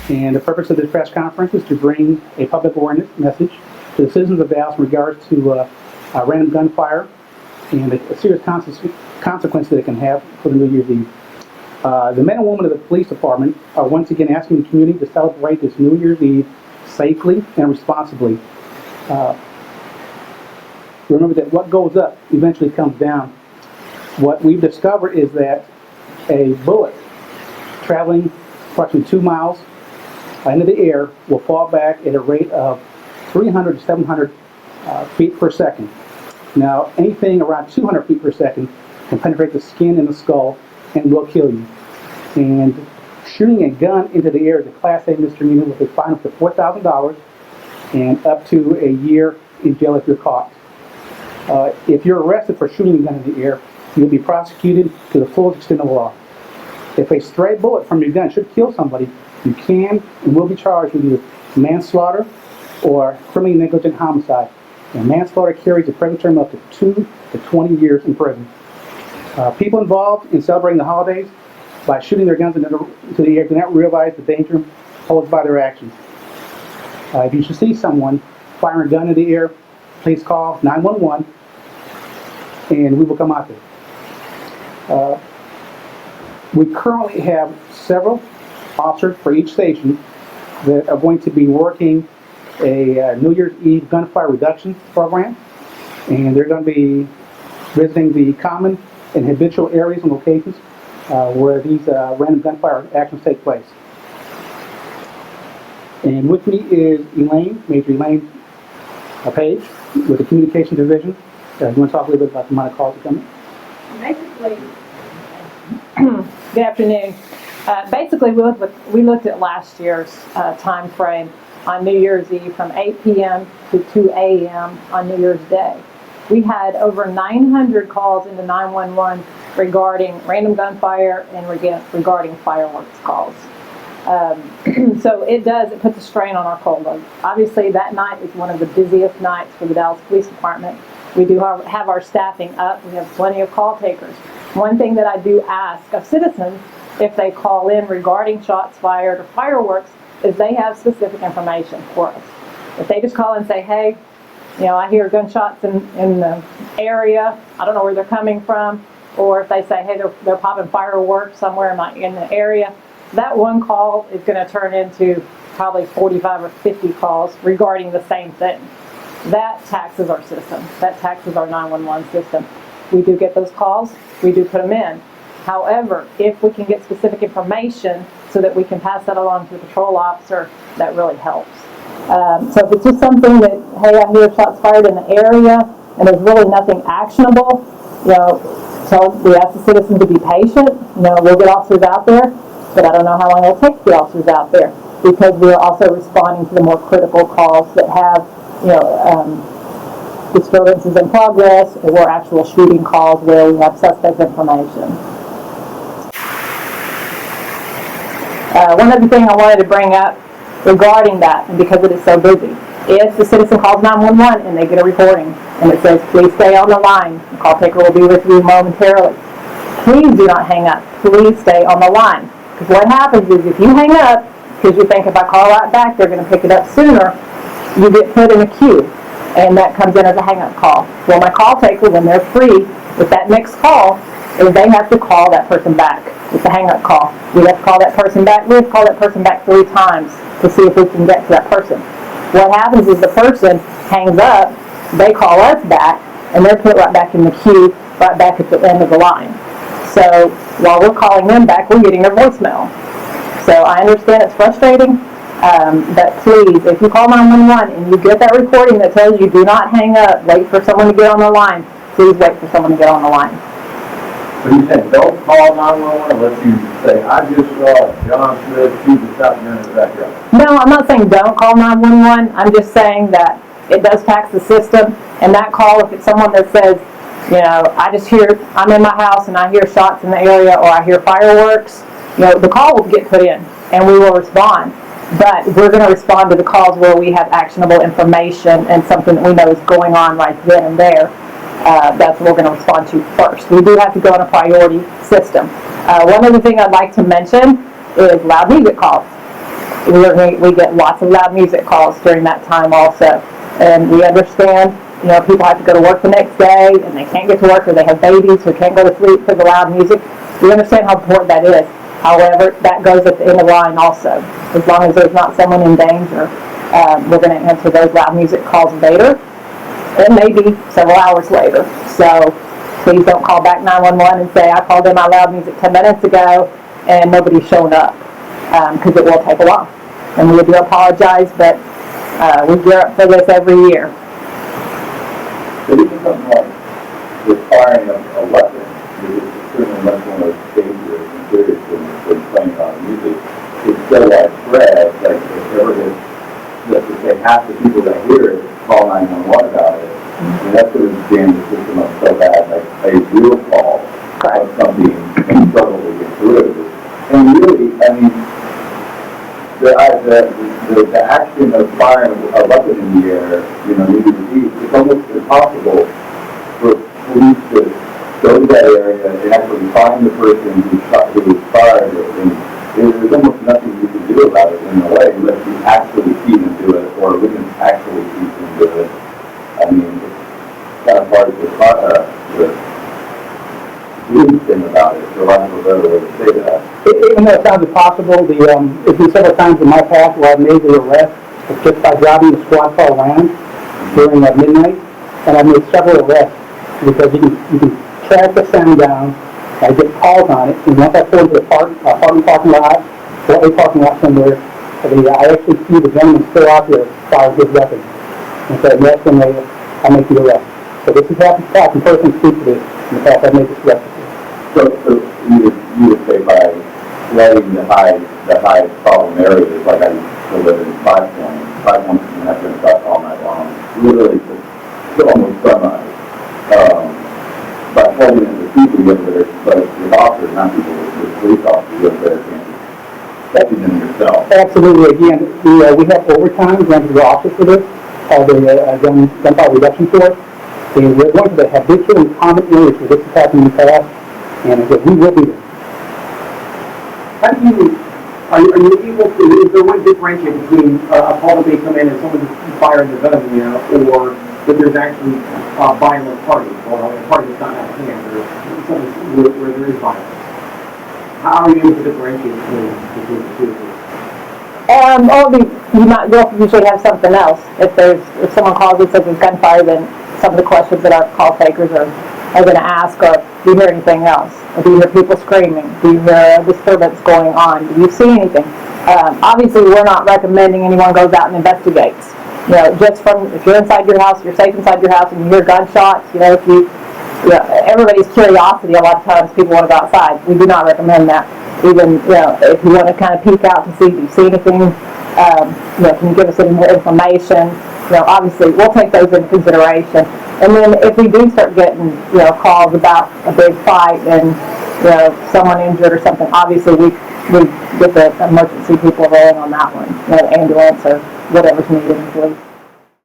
And the purpose of this press conference is to bring a public awareness message to the citizens of Dallas in regards to random gunfire and the serious consequences that it can have for the New Year's Eve. The men and women of the police department are once again asking the community to celebrate this New Year's Eve safely and responsibly. Remember that what goes up eventually comes down. What we've discovered is that a bullet traveling approximately 2 miles into the air will fall back at a rate of 300 to 700 feet per second. Now, anything around 200 feet per second can penetrate the skin and the skull and will kill you. And shooting a gun into the air is a Class A misdemeanor with a fine up to $4,000 and up to a year in jail if you're caught. If you're arrested for shooting a gun in the air, you'll be prosecuted to the full extent of the law. If a stray bullet from your gun should kill somebody, you can and will be charged with either manslaughter or criminally negligent homicide. And manslaughter carries a prison term up to 2 to 20 years in prison. People involved in celebrating the holidays by shooting their guns into the air do not realize the danger posed by their actions. If you should see someone firing a gun in the air, please call 911 and we will come out there. We currently have several officers for each station that are going to be working a New Year's Eve gunfire reduction program, and they're going to be visiting the common and habitual areas and locations where these random gunfire actions take place. And with me is Major Elaine Page with the Communication Division. You want to talk a little bit about the amount of calls that come in? Basically, good afternoon. Basically, we looked at last year's time frame on New Year's Eve from 8 p.m. to 2 a.m. on New Year's Day. We had over 900 calls into 911 regarding random gunfire and regarding fireworks calls. So it puts a strain on our call load. Obviously, that night is one of the busiest nights for the Dallas Police Department. We do have our staffing up. We have plenty of call takers. One thing that I do ask of citizens if they call in regarding shots fired or fireworks is they have specific information for us. If they just call and say, hey, I hear gunshots in the area, I don't know where they're coming from, or if they say, hey, they're popping fireworks somewhere in the area, that one call is going to turn into probably 45 or 50 calls regarding the same thing. That taxes our system. That taxes our 911 system. We do get those calls. We do put them in. However, if we can get specific information so that we can pass that along to the patrol officer, that really helps. So if it's just something that, hey, I hear shots fired in the area and there's really nothing actionable, so we ask the citizen to be patient. We'll get officers out there, but I don't know how long it'll take to get officers out there because we are also responding to the more critical calls that have, disturbances in progress or actual shooting calls where we have suspect information. One other thing I wanted to bring up regarding that, and because it is so busy, if the citizen calls 911 and they get a recording and it says, please stay on the line, the call taker will be with you momentarily. Please do not hang up. Please stay on the line. Because what happens is if you hang up, because you think if I call right back, they're going to pick it up sooner, you get put in a queue. And that comes in as a hang-up call. Well, my call taker, when they're free with that next call, is they have to call that person back with the hang-up call. We have to call that person back. We have to call that person back 3 times to see if we can get to that person. What happens is the person hangs up, they call us back, and they're put right back in the queue, right back at the end of the line. So while we're calling them back, we're getting their voicemail. So I understand it's frustrating. But please, if you call 911 and you get that recording that tells you do not hang up, wait for someone to get on the line, please wait for someone to get on the line. So you said don't call 911 unless you say, I just saw John Smith shoot the shotgun in his backyard. No, I'm not saying don't call 911. I'm just saying that it does tax the system. And that call, if it's someone that says, I'm in my house and I hear shots in the area or I hear fireworks, the call will get put in and we will respond. But we're going to respond to the calls where we have actionable information and something that we know is going on right then and there. That's what we're going to respond to first. We do have to go on a priority system. One other thing I'd like to mention is loud music calls. we get lots of loud music calls during that time also. And we understand, people have to go to work the next day and they can't get to work, or they have babies who can't go to sleep for the loud music. We understand how important that is. However, that goes at the end of the line also. As long as there's not someone in danger, we're going to answer those loud music calls later. It may be several hours later. So please don't call back 911 and say, I called in my loud music 10 minutes ago and nobody's shown up, because it will take a while. And we do apologize, but we gear up for this every year. But even something like the firing of a weapon is certainly much more dangerous and serious than playing loud music. It's so widespread, like if ever gets, let's just say half the people that hear it call 911 about it, and that's going to jam the system up so bad, like a real call of something and struggle to get through. And really, I mean, the action of firing a weapon in the air, needed to be, it's almost impossible for police to go to that area and actually find the person who was fired it. And there's almost nothing you can do about it in a way unless you actually see them do it, or we can actually see them do it. I mean, it's kind of hard to do thing about it, for lack of a better way to say that. Even though it sounds impossible, it's been several times in my past where I've made the arrest just by driving the squad car around during midnight, and I've made several arrests because you can track the sound down. I get calls on it, and once I pull into the apartment parking lot or a parking lot somewhere, I actually see the gentleman still out there fire his weapon. And so yes, then I make the arrest. So this has happened. I can personally speak to this. In the past, I've made this arrest. So you would say by letting the high problem areas, like I used to live in 5 Points, and I've been stuck all night long, literally to almost sunrise. By holding it to people, you have better, but with officers, not people, with police officers, you have better chances catching them yourself. Absolutely. Again, we have overtime granted to the office for this, called the gunfire reduction force. And we're going to have habitual and common areas where this has happened in the past, and again, we will be there. How do you, are you able to, is there one differentiate between a call that they come in and someone just firing the gun in there, or that there's actually a violent party, or a party that's not out of hand, or something where there is violence? How are you able to differentiate between the two? You'll usually have something else. If someone calls and says it's gunfire, then some of the questions that our call takers are going to ask are, do you hear anything else? Or do you hear people screaming? Do you hear a disturbance going on? Do you see anything? Obviously, we're not recommending anyone goes out and investigates. Just from, if you're inside your house, you're safe inside your house, and you hear gunshots, everybody's curiosity, a lot of times people want to go outside. We do not recommend that. Even, if you want to kind of peek out to see if you see anything, can you give us any more information? Obviously, we'll take those into consideration. And then if we do start getting, calls about a big fight and, someone injured or something, obviously we get the emergency people rolling on that one, ambulance or whatever's needed in police.